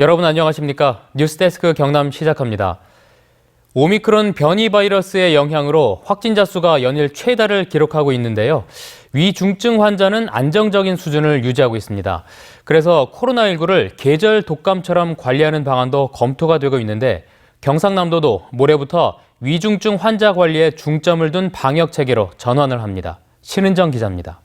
여러분 안녕하십니까? 뉴스데스크 경남 시작합니다. 오미크론 변이 바이러스의 영향으로 확진자 수가 연일 최다를 기록하고 있는데요. 위중증 환자는 안정적인 수준을 유지하고 있습니다. 그래서 코로나19를 계절 독감처럼 관리하는 방안도 검토가 되고 있는데 경상남도도 모레부터 위중증 환자 관리에 중점을 둔 방역 체계로 전환을 합니다. 신은정 기자입니다.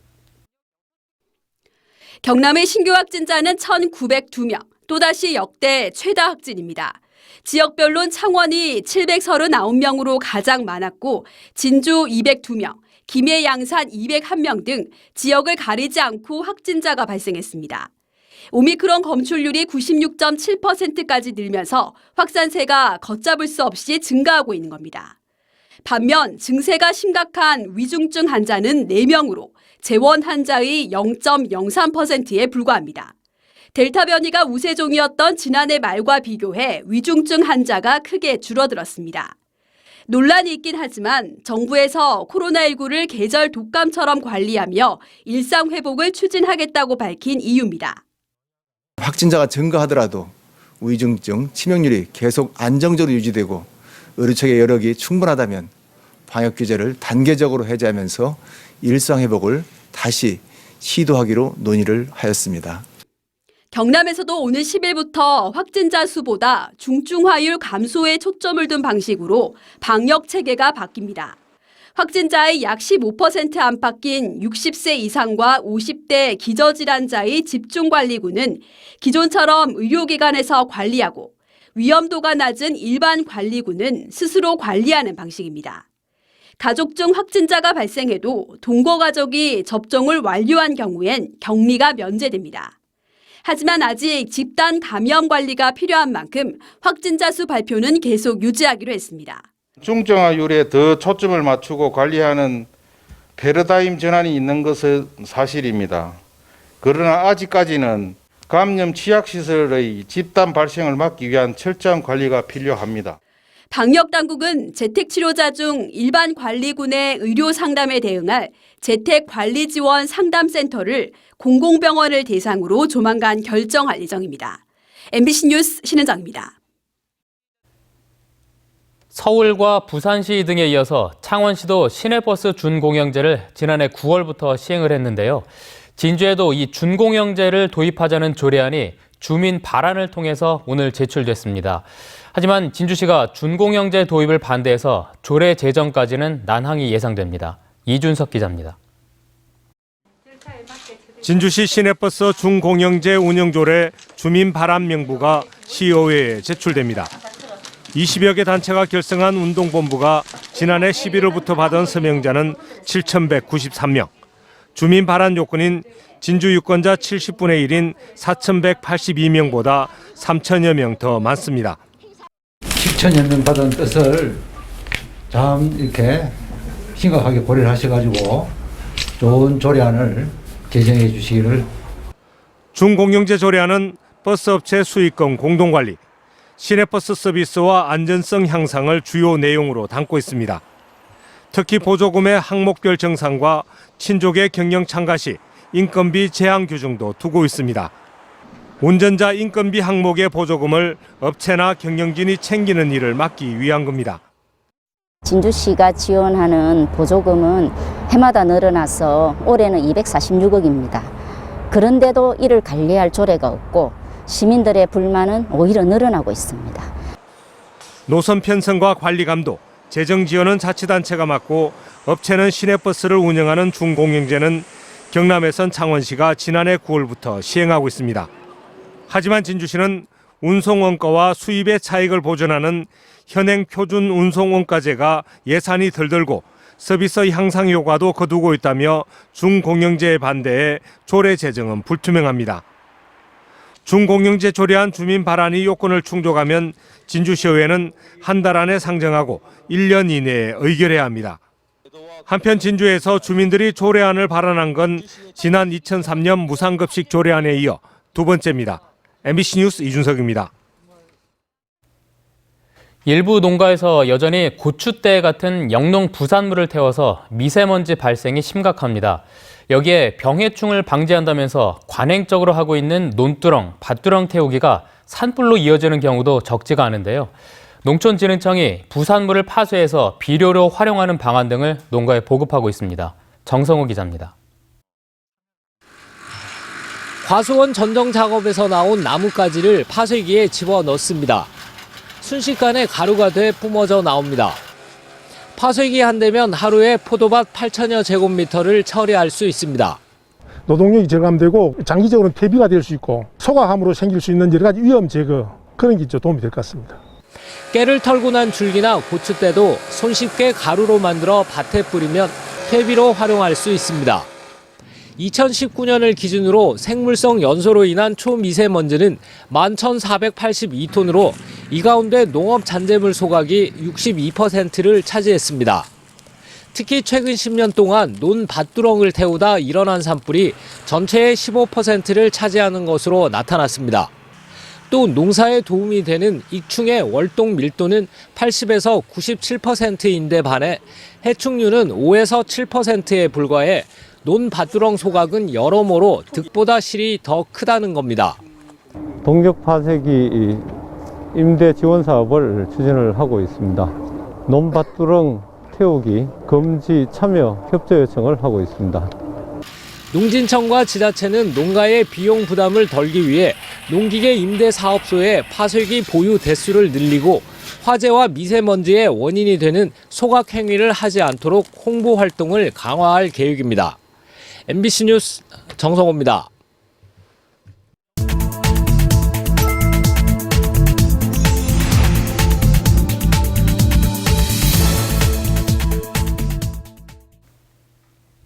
경남의 신규 확진자는 1,902명, 또다시 역대 최다 확진입니다. 지역별론 창원이 739명으로 가장 많았고 진주 202명, 김해 양산 201명 등 지역을 가리지 않고 확진자가 발생했습니다. 오미크론 검출률이 96.7%까지 늘면서 확산세가 걷잡을 수 없이 증가하고 있는 겁니다. 반면 증세가 심각한 위중증 환자는 4명으로 재원 환자의 0.03%에 불과합니다. 델타 변이가 우세종이었던 지난해 말과 비교해 위중증 환자가 크게 줄어들었습니다. 논란이 있긴 하지만 정부에서 코로나19를 계절 독감처럼 관리하며 일상 회복을 추진하겠다고 밝힌 이유입니다. 확진자가 증가하더라도 위중증 치명률이 계속 안정적으로 유지되고 의료체계 여력이 충분하다면 방역 규제를 단계적으로 해제하면서 일상 회복을 다시 시도하기로 논의를 하였습니다. 경남에서도 오는 10일부터 확진자 수보다 중증화율 감소에 초점을 둔 방식으로 방역 체계가 바뀝니다. 확진자의 약 15% 안팎인 60세 이상과 50대 기저질환자의 집중관리군은 기존처럼 의료기관에서 관리하고 위험도가 낮은 일반 관리군은 스스로 관리하는 방식입니다. 가족 중 확진자가 발생해도 동거가족이 접종을 완료한 경우엔 격리가 면제됩니다. 하지만 아직 집단 감염 관리가 필요한 만큼 확진자 수 발표는 계속 유지하기로 했습니다. 중증화율에 더 초점을 맞추고 관리하는 패러다임 전환이 있는 것은 사실입니다. 그러나 아직까지는 감염 취약시설의 집단 발생을 막기 위한 철저한 관리가 필요합니다. 방역당국은 재택치료자 중 일반 관리군의 의료 상담에 대응할 재택관리지원 상담센터를 공공병원을 대상으로 조만간 결정할 예정입니다. MBC 뉴스 신은정입니다. 서울과 부산시 등에 이어서 창원시도 시내버스 준공영제를 지난해 9월부터 시행을 했는데요. 진주에도 이 준공영제를 도입하자는 조례안이 주민 발안을 통해서 오늘 제출됐습니다. 하지만 진주시가 준공영제 도입을 반대해서 조례 제정까지는 난항이 예상됩니다. 이준석 기자입니다. 진주시 시내버스 준공영제 운영조례 주민 발안 명부가 시의회에 제출됩니다. 20여 개 단체가 결성한 운동본부가 지난해 11월부터 받은 서명자는 7,193명. 주민 발안 요건인 진주 유권자 70분의 1인 4,182명보다 3천여 명 더 많습니다. 10천여 명 받은 뜻을 참 이렇게 심각하게 고려를 하셔가지고 좋은 조례안을 제정해 주시기를. 준공영제 조례안은 버스업체 수익금 공동관리, 시내버스 서비스와 안전성 향상을 주요 내용으로 담고 있습니다. 특히 보조금의 항목별 정산과 친족의 경영 참가 시 인건비 제한 규정도 두고 있습니다. 운전자 인건비 항목의 보조금을 업체나 경영진이 챙기는 일을 막기 위한 겁니다. 진주시가 지원하는 보조금은 해마다 늘어나서 올해는 246억입니다. 그런데도 이를 관리할 조례가 없고 시민들의 불만은 오히려 늘어나고 있습니다. 노선 편성과 관리 감독, 재정 지원은 자치단체가 맡고 업체는 시내버스를 운영하는 준공영제는 경남에선 창원시가 지난해 9월부터 시행하고 있습니다. 하지만 진주시는 운송원가와 수입의 차익을 보전하는 현행 표준 운송원가제가 예산이 덜 들고 서비스 향상 효과도 거두고 있다며 준공영제에 반대해 조례 제정은 불투명합니다. 준공영제 조례안 주민 발안이 요건을 충족하면 진주시의회는 한 달 안에 상정하고 1년 이내에 의결해야 합니다. 한편 진주에서 주민들이 조례안을 발안한 건 지난 2003년 무상급식 조례안에 이어 두 번째입니다. MBC 뉴스 이준석입니다. 일부 농가에서 여전히 고추대 같은 영농 부산물을 태워서 미세먼지 발생이 심각합니다. 여기에 병해충을 방지한다면서 관행적으로 하고 있는 논두렁, 밭두렁 태우기가 산불로 이어지는 경우도 적지가 않은데요. 농촌진흥청이 부산물을 파쇄해서 비료로 활용하는 방안 등을 농가에 보급하고 있습니다. 정성호 기자입니다. 과수원 전정 작업에서 나온 나뭇가지를 파쇄기에 집어넣습니다. 순식간에 가루가 돼 뿜어져 나옵니다. 파쇄기 한 대면 하루에 포도밭 8천여 제곱미터를 처리할 수 있습니다. 노동력이 절감되고 장기적으로는 퇴비가 될 수 있고 소각함으로 생길 수 있는 여러 가지 위험 제거 그런 게 도움이 될 것 같습니다. 깨를 털고 난 줄기나 고추대도 손쉽게 가루로 만들어 밭에 뿌리면 퇴비로 활용할 수 있습니다. 2019년을 기준으로 생물성 연소로 인한 초미세먼지는 11,482톤으로 이 가운데 농업 잔재물 소각이 62%를 차지했습니다. 특히 최근 10년 동안 논 밭두렁을 태우다 일어난 산불이 전체의 15%를 차지하는 것으로 나타났습니다. 또 농사에 도움이 되는 익충의 월동 밀도는 80에서 97%인데 반해 해충류는 5에서 7%에 불과해 논 밭두렁 소각은 여러모로 득보다 실이 더 크다는 겁니다. 동력 파쇄기 임대 지원 사업을 추진을 하고 있습니다. 논 밭두렁 태우기 금지 참여 협조 요청을 하고 있습니다. 농진청과 지자체는 농가의 비용 부담을 덜기 위해 농기계 임대 사업소의 파쇄기 보유 대수를 늘리고 화재와 미세먼지의 원인이 되는 소각 행위를 하지 않도록 홍보 활동을 강화할 계획입니다. MBC 뉴스 정성호입니다.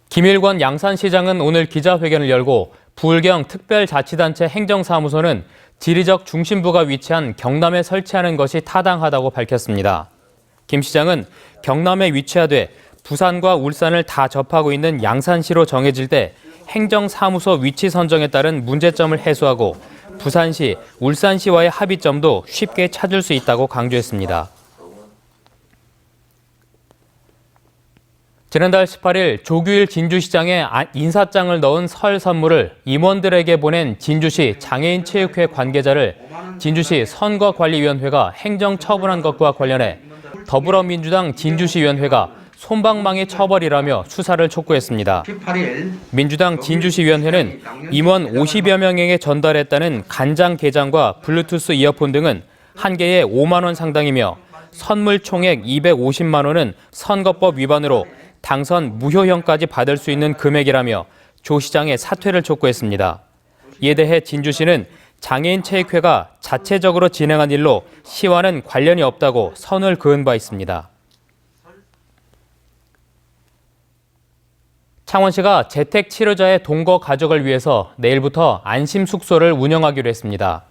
김일권 양산시장은 오늘 기자회견을 열고 부울경 특별자치단체 행정사무소는 지리적 중심부가 위치한 경남에 설치하는 것이 타당하다고 밝혔습니다. 김 시장은 경남에 위치하되 부산과 울산을 다 접하고 있는 양산시로 정해질 때 행정사무소 위치 선정에 따른 문제점을 해소하고 부산시, 울산시와의 합의점도 쉽게 찾을 수 있다고 강조했습니다. 지난달 18일 조규일 진주시장에 인사장을 넣은 설 선물을 임원들에게 보낸 진주시 장애인체육회 관계자를 진주시 선거관리위원회가 행정처분한 것과 관련해 더불어민주당 진주시위원회가 솜방망이 처벌이라며 수사를 촉구했습니다. 민주당 진주시위원회는 임원 50여 명에게 전달했다는 간장 게장과 블루투스 이어폰 등은 한 개에 5만 원 상당이며 선물 총액 250만 원은 선거법 위반으로 당선 무효형까지 받을 수 있는 금액이라며 조 시장의 사퇴를 촉구했습니다. 이에 대해 진주시는 장애인체육회가 자체적으로 진행한 일로 시와는 관련이 없다고 선을 그은 바 있습니다. 창원시가 재택 치료자의 동거 가족을 위해서 내일부터 안심 숙소를 운영하기로 했습니다.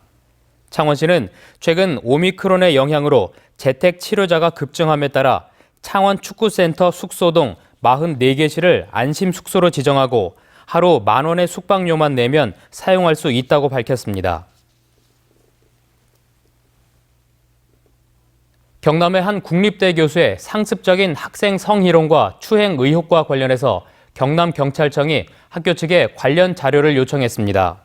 창원시는 최근 오미크론의 영향으로 재택 치료자가 급증함에 따라 창원 축구센터 숙소동 44개실을 안심 숙소로 지정하고 하루 10,000원의 숙박료만 내면 사용할 수 있다고 밝혔습니다. 경남의 한 국립대 교수의 상습적인 학생 성희롱과 추행 의혹과 관련해서 경남경찰청이 학교 측에 관련 자료를 요청했습니다.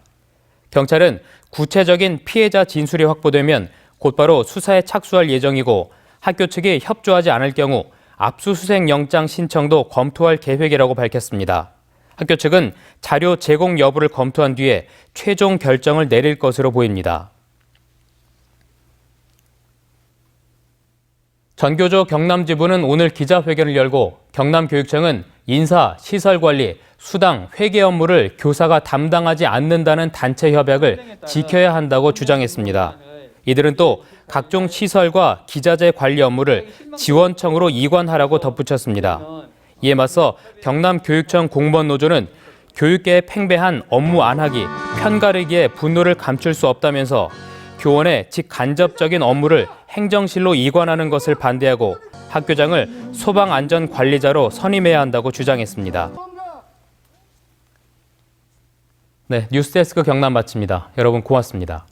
경찰은 구체적인 피해자 진술이 확보되면 곧바로 수사에 착수할 예정이고 학교 측이 협조하지 않을 경우 압수수색 영장 신청도 검토할 계획이라고 밝혔습니다. 학교 측은 자료 제공 여부를 검토한 뒤에 최종 결정을 내릴 것으로 보입니다. 전교조 경남지부는 오늘 기자회견을 열고 경남교육청은 인사, 시설관리, 수당, 회계 업무를 교사가 담당하지 않는다는 단체 협약을 지켜야 한다고 주장했습니다. 이들은 또 각종 시설과 기자재 관리 업무를 지원청으로 이관하라고 덧붙였습니다. 이에 맞서 경남교육청 공무원노조는 교육계의 팽배한 업무 안하기, 편가르기에 분노를 감출 수 없다면서 교원의 직간접적인 업무를 행정실로 이관하는 것을 반대하고 학교장을 소방안전관리자로 선임해야 한다고 주장했습니다. 네, 뉴스데스크 경남 마칩니다. 여러분 고맙습니다.